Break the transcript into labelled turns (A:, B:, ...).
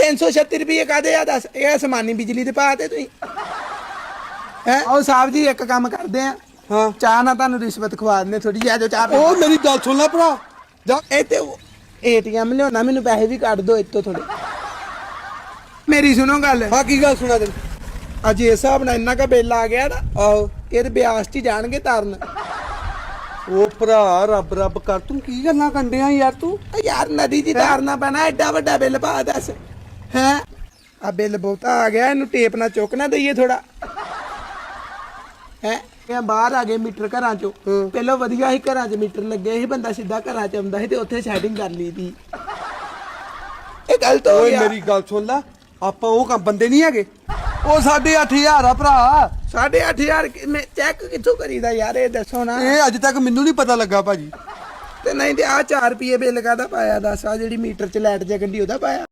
A: 336 रुपये कादे आ दस ये आसमानी बिजली दे पाते तुसीं है ओ साहब जी एक काम करदे आ
B: हाँ
A: चाह ना तुहानू रिश्वत खवा देने थोड़ी जी आजो चाह
B: ओ मेरी गल सुन ला भरा जा
A: ते एटीएम लियाना मैनू पैसे भी कट दो इतो थोड़े मेरी सुनो गल
B: हाँ की गल सुना तेन
A: अज इस हिसाब नाल इन्ना का बिल आ गया ना
B: आहो
A: ये ब्यास च जाणगे तरन
B: ओ भरा रब रब कर तू की गल्लां करदे आ यार तू
A: यार नदी च तारना पैना एडा वड्डा बिल पा दस है आ बिल बहुता आ गया इनू टेप ना चुक ना दईए थोड़ा है बाहर आ गए मीटर घरां चों पहलों वधिया ही घरां च मीटर लगे ही बंदा सीधा घरां च आउंदा ही ते उत्थे सैटिंग कर ली दी ਇਹ ਗਲਤ ਹੋ
B: ਓਏ
A: ਗਿਆ
B: ਮੇਰੀ ਗੱਲ ਸੁਣ ਲਾ ਆਪਾਂ ਉਹ ਕੰਮ ਬੰਦੇ ਨਹੀਂ ਹੈਗੇ ਉਹ 8,500 ਆ ਭਰਾ
A: 8,500 ਮੈਂ ਚੈੱਕ ਕਿੱਥੋਂ ਕਰੀਦਾ ਯਾਰ ਇਹ ਦੱਸੋ ਨਾ
B: ਇਹ ਅੱਜ ਤੱਕ ਮੈਨੂੰ ਨਹੀਂ ਪਤਾ ਲੱਗਾ ਭਾਜੀ
A: ਤੇ ਨਹੀਂ ਤੇ ਆ 4 ਰੁਪਏ ਬਿੱਲ ਕਾਦਾ ਪਾਇਆ ਦੱਸ ਆ ਜਿਹੜੀ ਮੀਟਰ 'ਚ ਲਾਈਟ ਜਗਣ ਦੀ ਉਹਦਾ ਪਾਇਆ